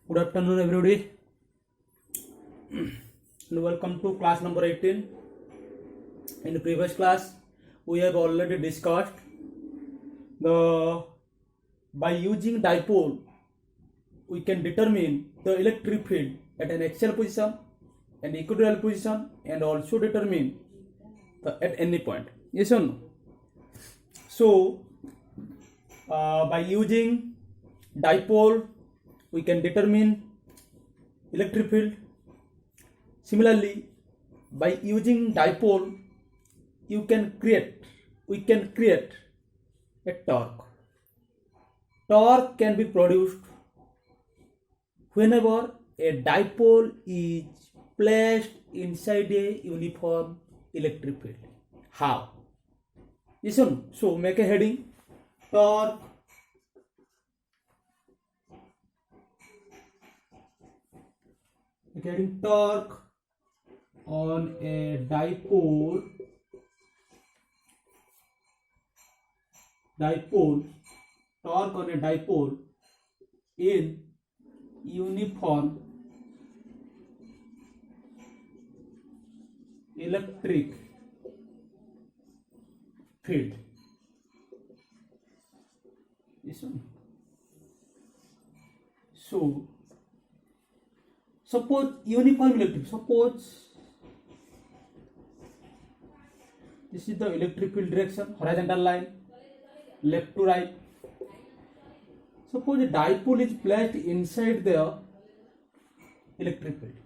Good afternoon, everybody, and welcome to class number 18. In the previous class, we have already discussed by using dipole, we can determine the electric field at an axial position, an equatorial position, and also determine at any point. Yes or no? So, by using dipole, we can determine electric field. Similarly, by using dipole, we can create a torque. Torque can be produced whenever a dipole is placed inside a uniform electric field. How? Listen. So make a heading: torque on a dipole torque on a dipole in uniform electric field. Listen. So suppose uniform electric, suppose this is the electric field direction, horizontal line, left to right. Suppose a dipole is placed inside the electric field.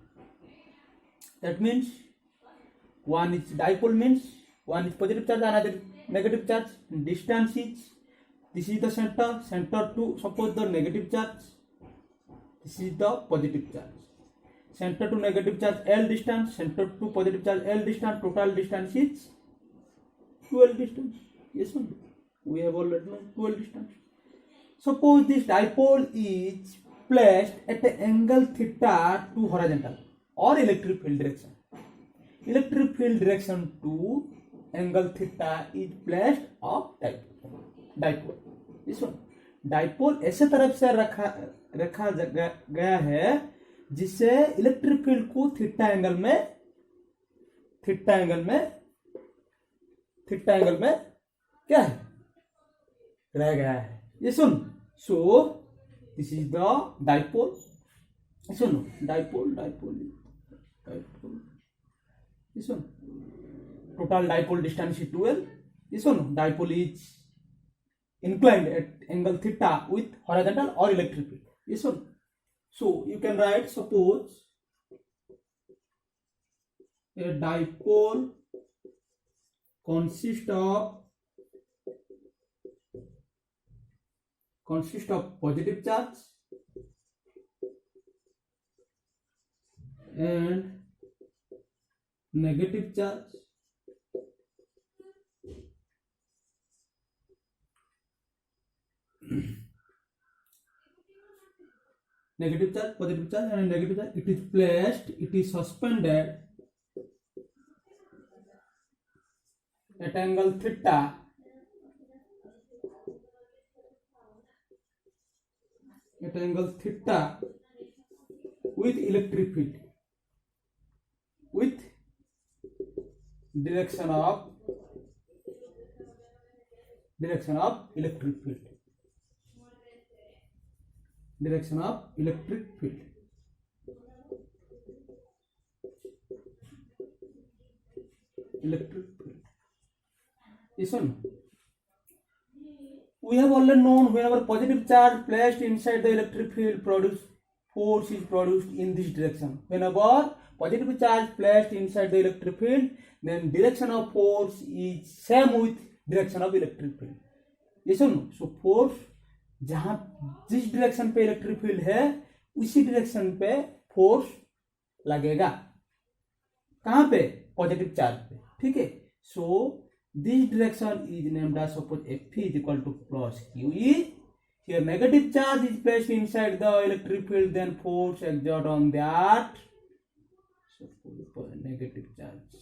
That means one is dipole, means one is positive charge, another negative charge. Distance is, this is the center to, suppose the negative charge, this is the positive charge. Center to negative charge L distance, center to positive charge L distance, total distance is 12 distance. Yes or no? We have already known 12 distance. Suppose this dipole is placed at the angle theta to horizontal or electric field direction. Electric field direction to angle theta is placed of dipole. This one dipole ऐसे तरफ से रखा गया है जिससे electric field को theta angle में क्या है, रह गया है. ये सुन. So this is the dipole. सुनो, डाइपोल ये सुन, टोटल डाइपोल डिस्टेंस इज 12. ये सुनो, dipole is inclined at angle theta with horizontal or electric field. Yes or no? So you can write, suppose a dipole consists of positive charge and negative charge. Negative charge, positive charge, and negative charge. It is placed, it is suspended at angle theta with electric field, with direction of electric field. Direction of electric field. This one we have already known, whenever positive charge placed inside the electric field force is produced in this direction. Whenever positive charge placed inside the electric field, then direction of force is same with direction of electric field. Yes or no? So force जहां जिस direction पे electric field है उसी direction पे force लगेगा. कहां पे? Positive charge पे. ठीक है. So this direction is named as, suppose F is equal to plus QE. Here negative charge is placed inside the electric field, then force exert on that. Suppose negative charge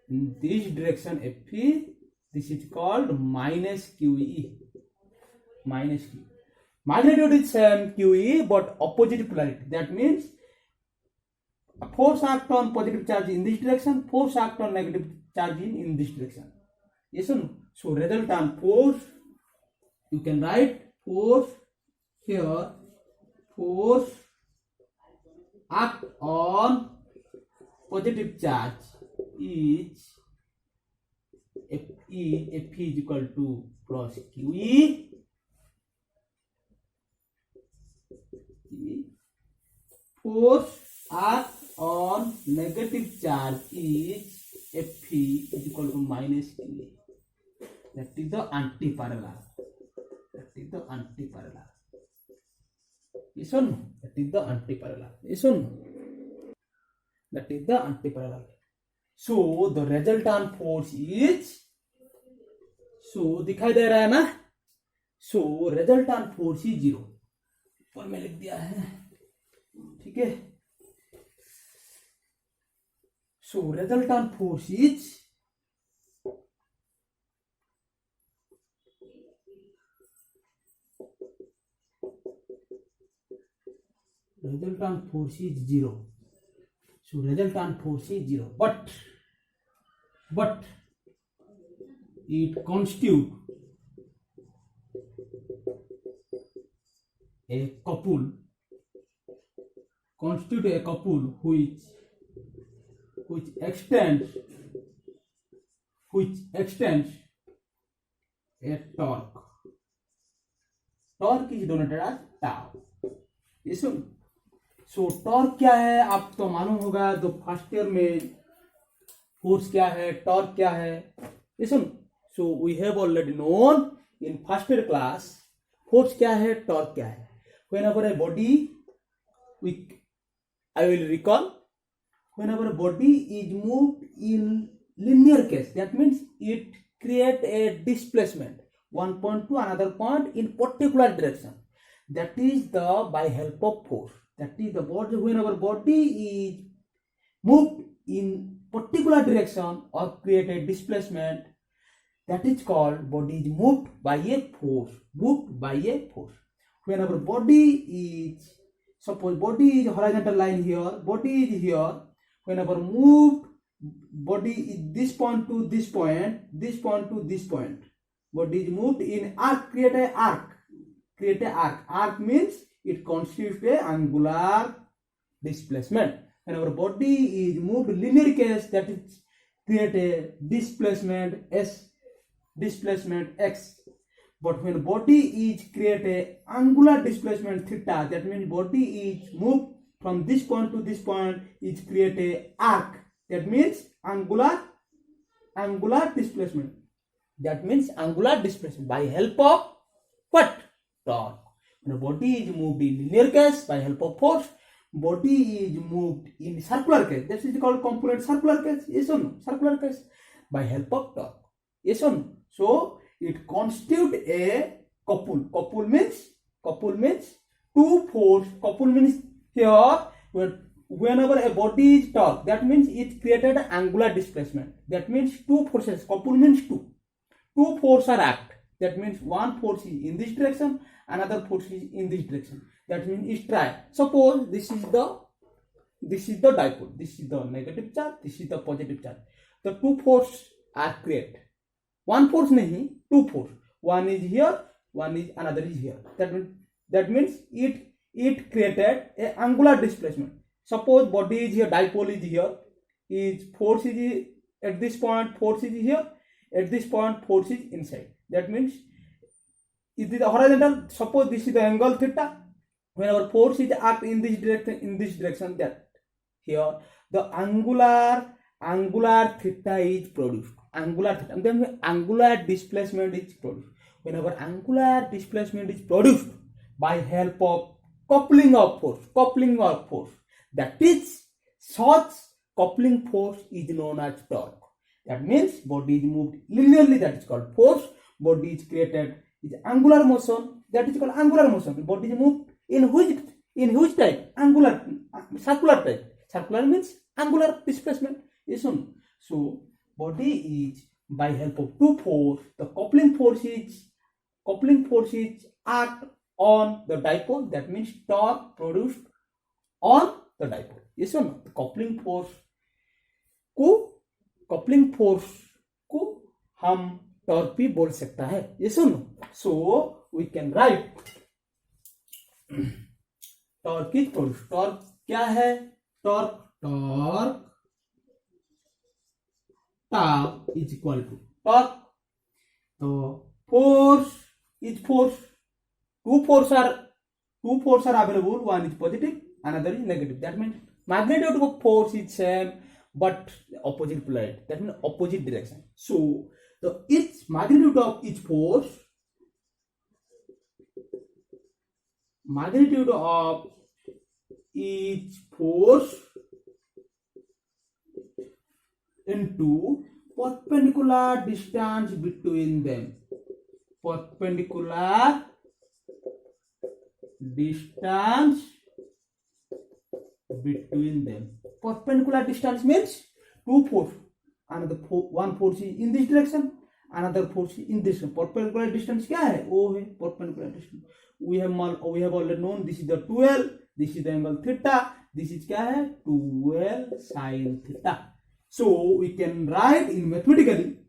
in this direction F, this is called minus QE. Minus Q. Magnitude is same QE but opposite polarity. That means force act on positive charge in this direction, force act on negative charge in this direction. Yes or no? So resultant force, you can write force here, force act on positive charge is F is equal to plus QE. Force act on negative charge is Fe is equal to minus QE. That is the anti-parallel. That is the anti-parallel. Yes or no? That is the anti-parallel. Yes or no? That is the anti-parallel. So the resultant force is, so दिखाई दे रहा है ना? So resultant force is 0. ऊपर में लिख दिया है, ठीक है? So resultant force is zero. So resultant force is 0. But it constitutes a couple which extends a torque. Torque is denoted as tau. Yes. So torque क्या है आप तो मालूम होगा, तो फर्स्ट ईयर में फोर्स क्या है, टॉर्क क्या है. Listen, so we have already known in first year class force क्या है, टॉर्क क्या है. Whenever a body, I will recall, whenever a body is moved in linear case, that means it create a displacement one point to another point in particular direction. That is the by help of force. That is the body, whenever body is moved in particular direction or create a displacement, that is called body is moved by a force. Moved by a force. Whenever body is, suppose body is horizontal line here, body is here. Whenever moved, body is this point to this point, this point to this point. Body is moved in arc, create a arc. Create a arc. Arc means it constitutes a angular displacement. Whenever body is moved linear case, that is create a displacement S, displacement X. But when body is create a angular displacement theta, that means body is moved from this point to this point, is create a arc. That means angular displacement. That means angular displacement by help of what? Torque. When a body is moved in linear case by help of force, body is moved in circular case. That is called component circular case. Yes or no? Circular case by help of torque. Yes or no? So it constitutes a couple. Couple means two force. Couple means here whenever a body is torque, that means it created an angular displacement. That means two forces. Couple means two. Two forces are act. That means one force is in this direction, another force is in this direction. That means it's try. Suppose this is the dipole. This is the negative charge. This is the positive charge. The two forces are created. One force nahi, two force. One is here, one is another is here. That means it created a angular displacement. Suppose body is here, dipole is here. Is force is at this point, force is here. At this point, force is inside. That means it is the horizontal. Suppose this is the angle theta. Whenever force is act in this direction, that here the angular theta is produced. Angular theta, and then angular displacement is produced. Whenever angular displacement is produced by help of coupling of force, that is such coupling force is known as torque. That means body is moved linearly, that is called force. Body is created is angular motion, that is called angular motion. Body is moved in which type? Angular, circular type. Circular means angular displacement. Yes or no? So body is by help of two force. The coupling force is act on the dipole, that means torque produced on the dipole. Yes or no? Coupling force को हम torque भी बोल सकता है. Yes or no? So we can write torque is produce. Torque क्या है? Torque tau is equal to torque. तो force is force. Two forces are available. One is positive, another is negative. That means magnitude of force is same, but opposite polarity. That means opposite direction. So the each magnitude of each force into perpendicular distance between them. Perpendicular distance between them. Perpendicular distance means two force. One force is in this direction, another force is in this. Perpendicular distance क्या है? वो है perpendicular distance. We have already known this is the 12. This is the angle theta. This is क्या है? 12 sin theta. So we can write in mathematically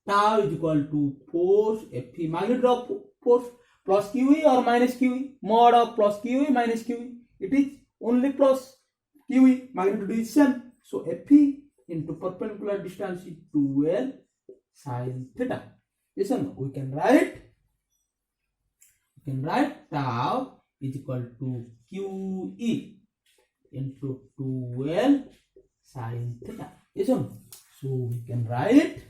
tau is equal to force Fe, magnitude of force, plus QE or minus QE, mod of plus QE minus QE. It is only plus QE, magnitude is same. So Fe into perpendicular distance is 12 sin theta. Yes or no? We can write tau is equal to QE into 12 sin theta. Yes or no? So we can write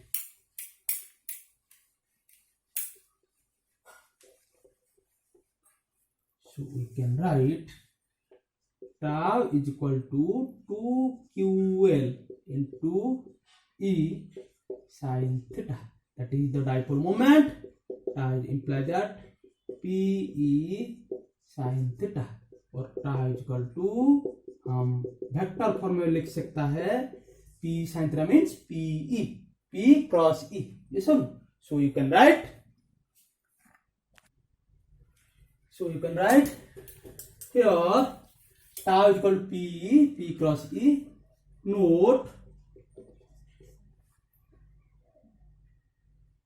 tau is equal to 2QL into E sin theta. That is the dipole moment. Tau implies that PE sin theta. और tau is equal to हम vector form में लिख सकता है P sin theta means PE, P cross E. Yes or no? So you can write here tau is equal to PE, P cross E. Note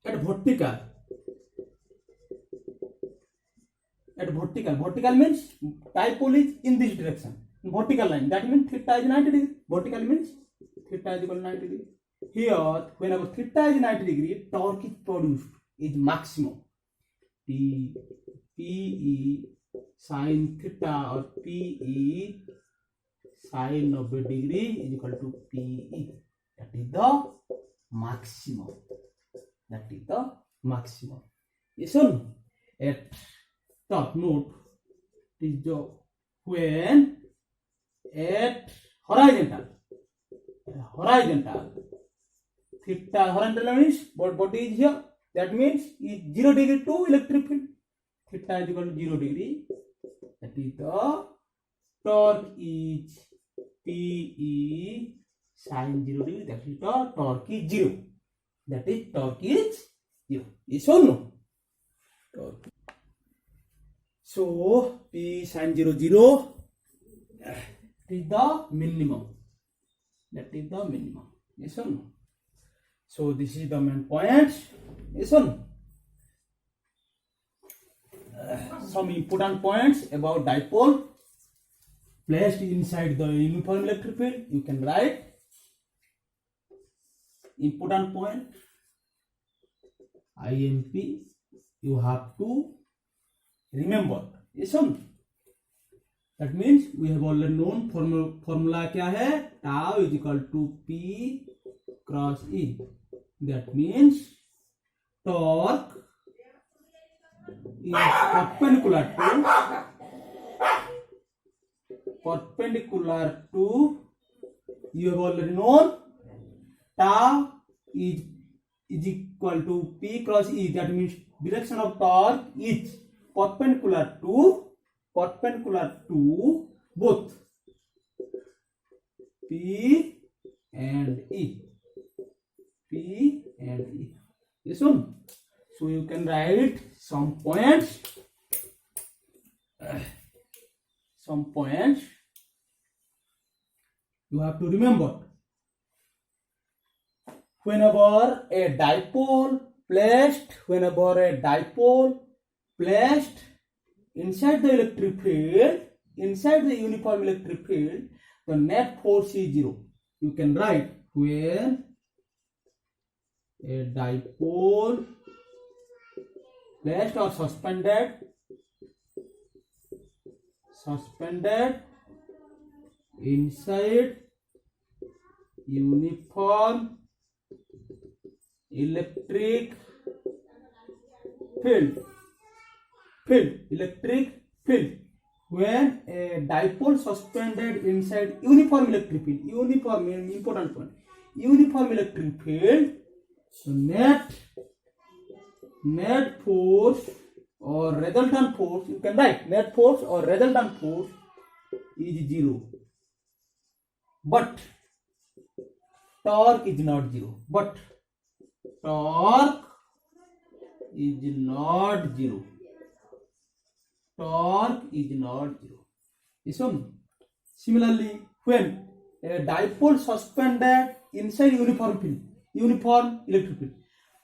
at vertical means dipole is in this direction, vertical line. That means theta is 90 degree. Vertical means theta is equal to 90 degree. Here, whenever theta is 90 degree, torque is produced is maximum. PE sin theta or PE sin 90 degree is equal to PE. That is the maximum. Yes or no? At top note is the when at horizontal theta, horizontal means body is here. That means is 0 degree to electric field. Theta is equal to 0 degree. That is the torque is PE sin 0 degree. That is the torque is 0. That is torque is 0. Yes or no? Torque. So P sin 0 0 is the minimum. That is the minimum. Yes or no? So this is the main point. Yes or no? Some important points about dipole placed inside the uniform electric field. You can write important point IMP. You have to remember. Yes or no? That means we have already known formula क्या है? Tau is equal to P cross E. That means torque is perpendicular to you have already known tau is equal to P cross E. That means direction of torque is perpendicular to both P and E. Yes or no? So you can write some points some points you have to remember. Whenever a dipole placed inside the electric field, inside the uniform electric field, the net force is zero. You can write when a dipole placed or suspended inside uniform electric field, when a dipole suspended inside uniform electric field, uniform important point, uniform electric field, so net force or resultant force, you can write net force or resultant force is zero, but torque is not zero. Torque is not zero. Listen. Similarly, when a dipole suspended inside uniform electric field.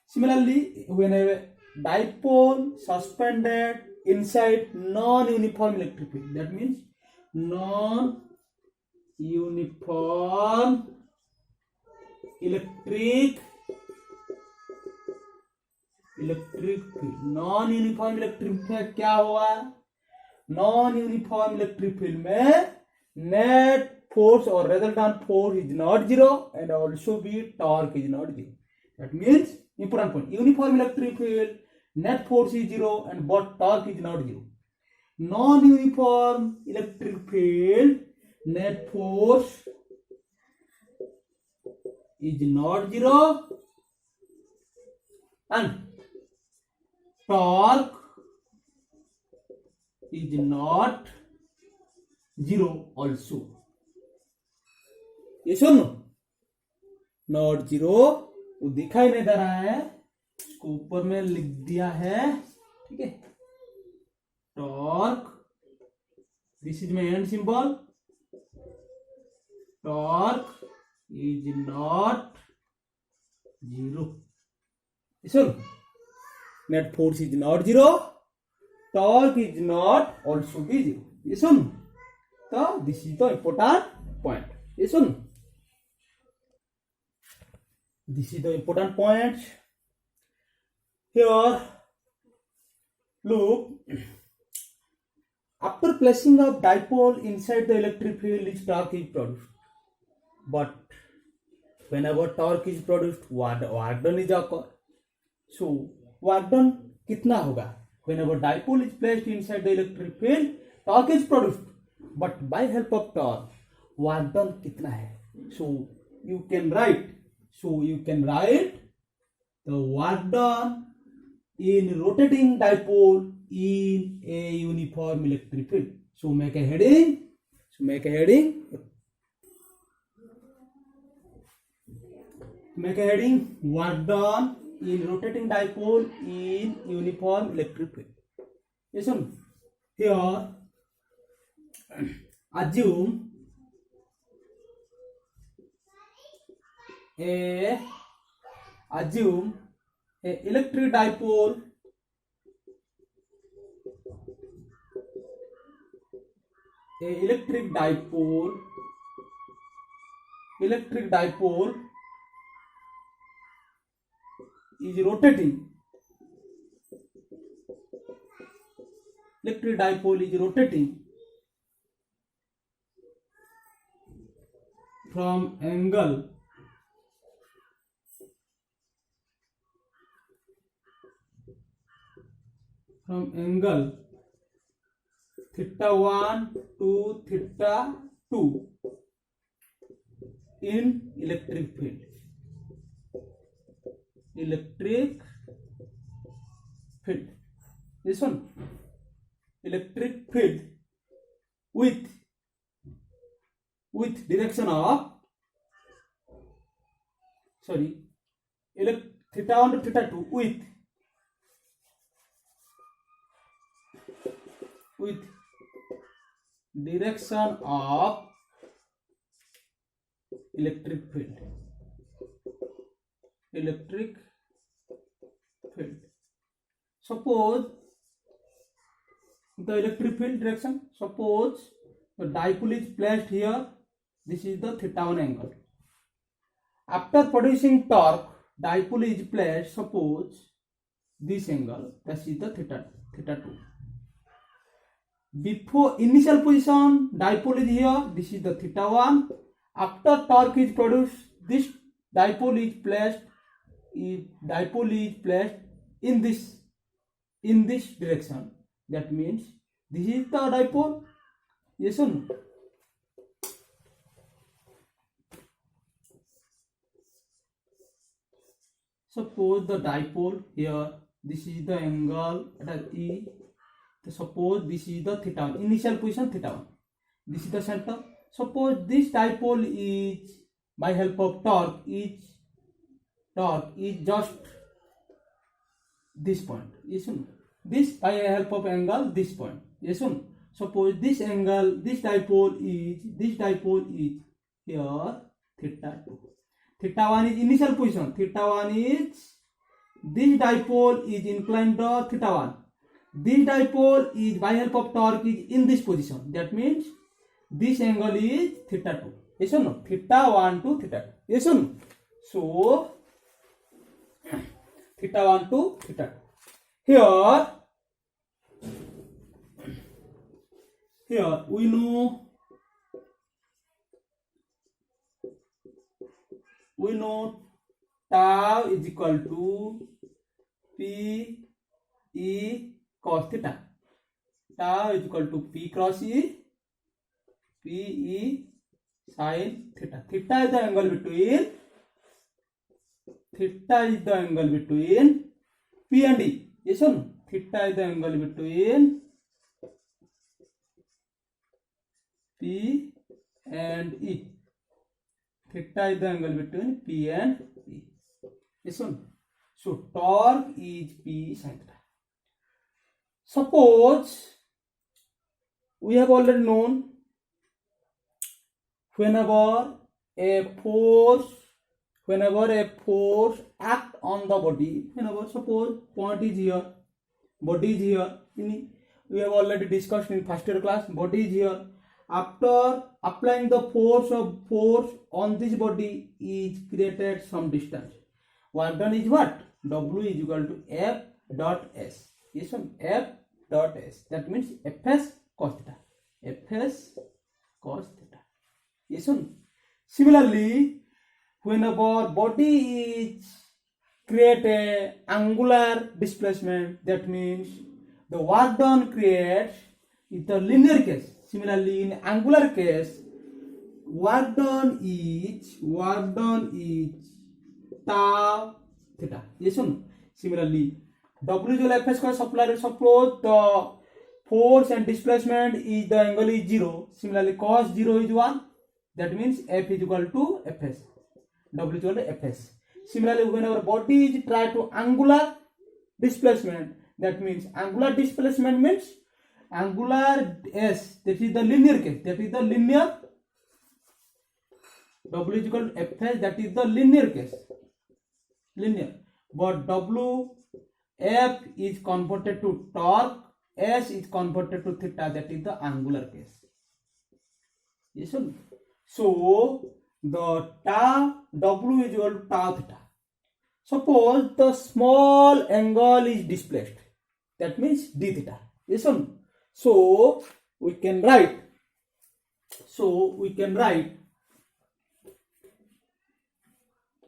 Similarly, when a dipole suspended inside non-uniform electric field, that means non-uniform electric field, non uniform electric field क्या हुआ? Non uniform electric field में net force और resultant force is not zero and also be torque is not zero. That means important point, uniform electric field net force is zero and but torque is not zero. Non uniform electric field net force is not zero and torque is not zero also. ये सुन, not zero वो दिखाई नहीं दे रहा है, इसको ऊपर में लिख दिया है, ठीक है. Torque, this is my and symbol. Torque is not zero. Listen, net force is not zero, torque is not also be zero. Listen, so this is the important point. Listen, this is the important point. Here, look, after placing of dipole inside the electric field, its torque is produced. But whenever torque is produced, work done is occur. So work done कितना होगा? Whenever dipole is placed inside the electric field, torque is produced. But by help of torque, work done कितना है? So you can write the work done in rotating dipole in a uniform electric field. So make a heading. Make a heading, work done in rotating dipole in uniform electric field. Listen, here assume a electric dipole is rotating. Electric dipole is rotating from angle theta 1 to theta 2 in electric field. This one, electric field with direction of theta 1 to theta 2 with direction of electric field. Electric field. Suppose the electric field direction. Suppose the dipole is placed here. This is the theta1 angle. After producing torque, dipole is placed. Suppose this angle. That is the theta2. Before initial position, dipole is here. This is the theta1. After torque is produced, this dipole is placed. Dipole is placed in this direction. That means this is the dipole. Yes or no? Suppose the dipole here. This is the angle at E. Suppose this is the theta1. Initial position theta1. This is the center. Suppose this dipole is by help of torque is just this point. Yes or no? This by help of angle this point. Yes or no? Suppose this angle, this dipole is here theta2. Theta1 is initial position. Theta1 is this dipole is inclined to theta1. This dipole is by help of torque is in this position. That means this angle is theta2. Yes or no? Theta1 to theta2. Yes or no? So theta1 to theta2. Here we know tau is equal to P E cos theta. Tau is equal to P cross E, P E sin theta. Theta is the angle between P and E. Yes or no? Theta is the angle between P and E. Theta is the angle between P and E. Yes or no? So torque is P sin theta. Suppose we have already known whenever a force act on the body, suppose point is here, body is here. We have already discussed in first year class. Body is here. After applying the force on this body is created some distance. Work done is what? W is equal to F dot S. Yes, F dot S. That means Fs cos theta. Fs cos theta. Yes, similarly, whenever body is create a angular displacement, that means the work done creates is the linear case. Similarly, in angular case, work done is tau theta. Yes or no? Similarly, W is equal to Fs square. Suppose the force and displacement is the angle is 0. Similarly, cos 0 is 1. That means F is equal to Fs. W is equal to Fs. Similarly, whenever body is try to angular displacement, that means angular displacement means angular S. That is the linear case. That is the linear. W is equal to Fs. That is the linear case. Linear. But F is converted to torque. S is converted to theta. That is the angular case. Yes or no? So the tau W is equal to tau theta. Suppose the small angle is displaced. That means d theta. Yes or no? So we can write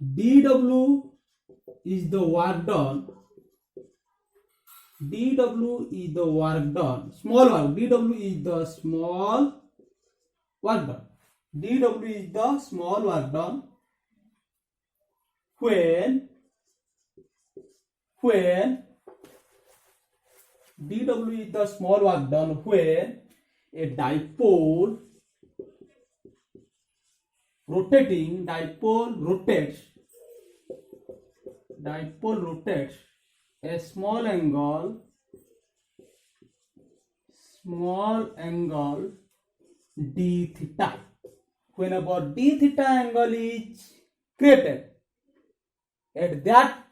dW is the work done. dW is the work done. Small work. dW is the small work done. dW is the small work done when dW is the small work done when a dipole rotates a small angle d theta. Whenever d theta angle is created, at that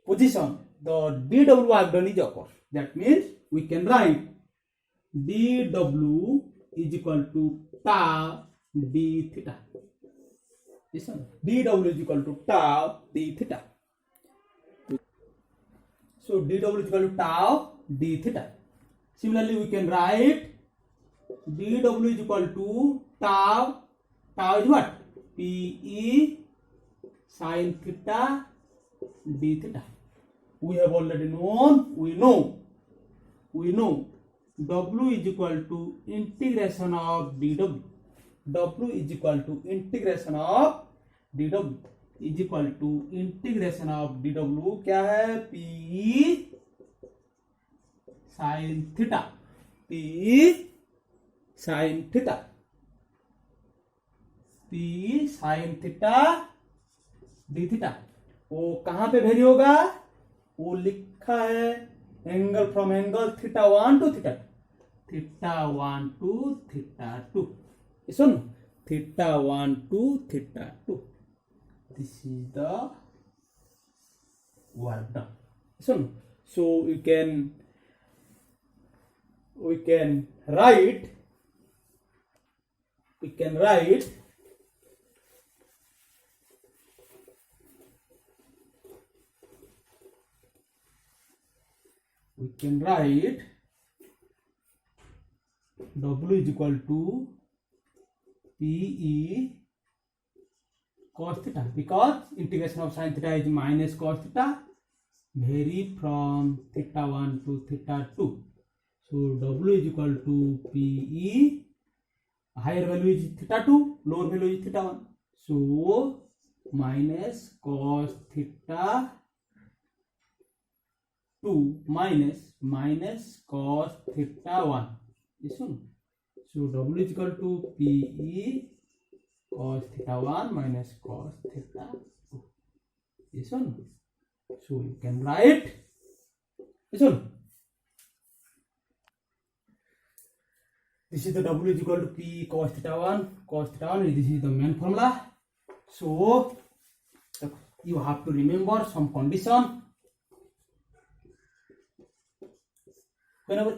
position the dw work done is occurs. That means we can write dw is equal to tau d theta. Listen, dw is equal to tau d theta. So dw is equal to tau d theta. Similarly, we can write dw is equal to tau. Tau is what? Pe sin theta d theta. We have already known. We know w is equal to integration of dw. W is equal to integration of dw is equal to integration of dw. क्या है? Pe sin theta. Pe sin theta. P sin theta D theta. वो कहां पे vary होगा? वो लिखा है angle from angle theta 1 to theta 1 to theta 2. सुन, theta 1 to theta 2. This is the work done. Listen, so we can write w is equal to Pe cos theta, because integration of sin theta is minus cos theta, vary from theta 1 to theta 2. So w is equal to Pe, higher value is theta 2, lower value is theta 1. So minus cos theta 2 minus cos theta 1. Listen. So w is equal to Pe cos theta 1 minus cos theta 2. Listen. So you can write. Listen. This is the w is equal to P cos theta 1 cos theta 1. This is the main formula. So you have to remember some condition. Whenever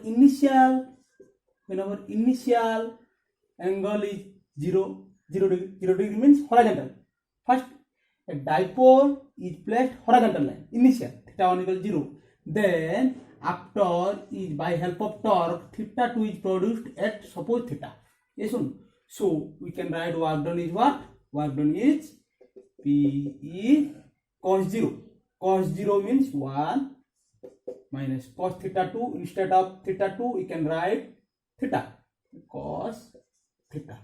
initial angle is 0 degree means horizontal. First, a dipole is placed horizontal line. Initial theta 1 equals 0. Then after is by help of torque theta 2 is produced at suppose theta. Yes, so we can write work done is what? Work done is Pe cos 0. Cos 0 means 1 minus cos theta 2. Instead of theta 2 we can write theta cos theta.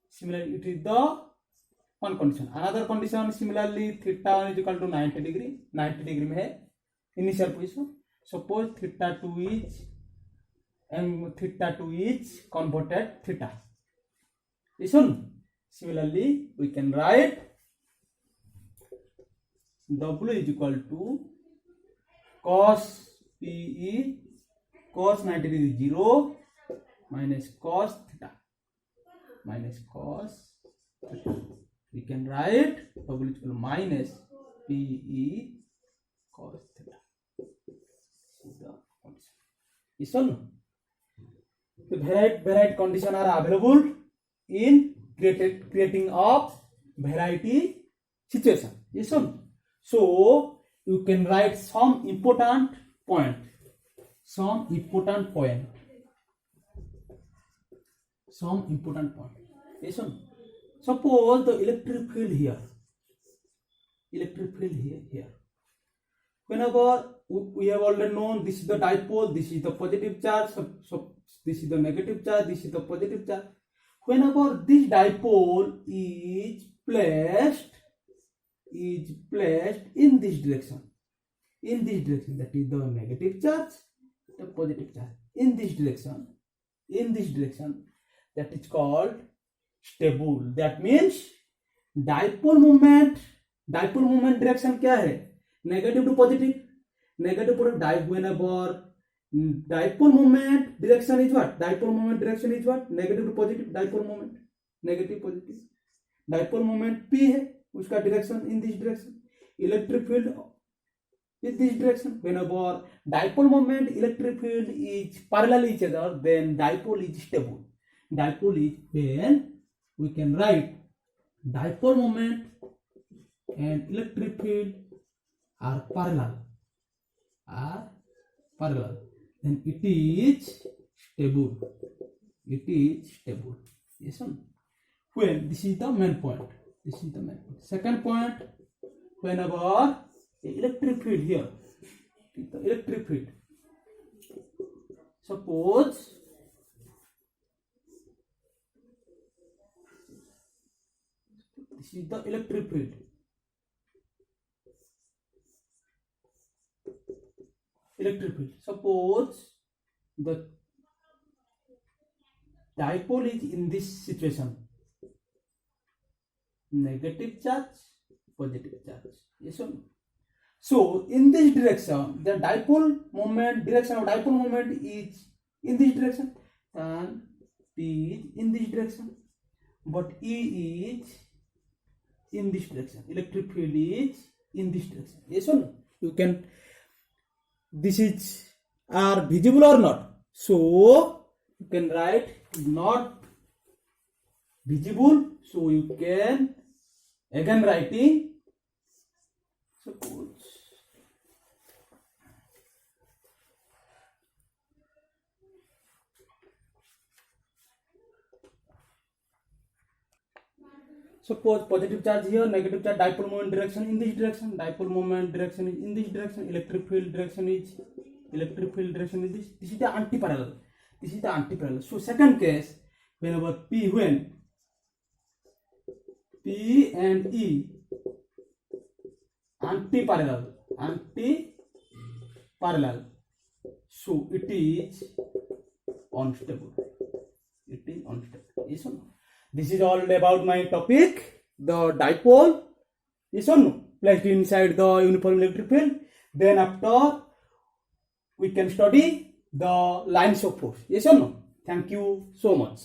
Similarly, it is the one condition. Another condition, similarly theta 1 is equal to 90 degree. 90 degree में है initial position. Suppose theta 2 is converted theta. Listen. Similarly, we can write w is equal to cos Pe cos 90 degree is 0 minus cos theta. We can write w is equal to minus Pe cos theta. This is the condition. The variety condition are available in creating of variety situation. Yes, so you can write some important point. Yes, suppose the electric field here. Whenever we have already known this is the dipole, this is the positive charge, so this is the negative charge, this is the positive charge. Whenever this dipole is placed in this direction, that is the negative charge, the positive charge, in this direction, that is called stable. That means dipole moment direction क्या है? Negative to positive. Whenever Dipole moment direction is what? Dipole moment direction is what? Negative to positive. Dipole moment negative positive. Dipole moment P है, उसका direction in this direction. Electric field in this direction. Whenever dipole moment electric field is parallel each other, then dipole is stable. Dipole is when we can write dipole moment and electric field are parallel. Then it is stable. Yes or no? When this is the main point. Second point, whenever the electric field here, the electric field, suppose this is the electric field. Suppose the dipole is in this situation, negative charge, positive charge. Yes or no? So in this direction, the dipole moment, direction of dipole moment is in this direction, and P is in this direction, but E is in this direction. Electric field is in this direction. Yes or no? You can. This is are visible or not? So you can write not visible. So you can again writing suppose positive charge here, negative charge, dipole moment direction in this direction, dipole moment direction is in this direction, electric field direction is this. This is the anti-parallel. So second case, whenever when P and E anti-parallel, so it is unstable. Yes or no? This is all about my topic, the dipole. Yes or no? Placed inside the uniform electric field. Then after we can study the lines of force. Yes or no? Thank you so much.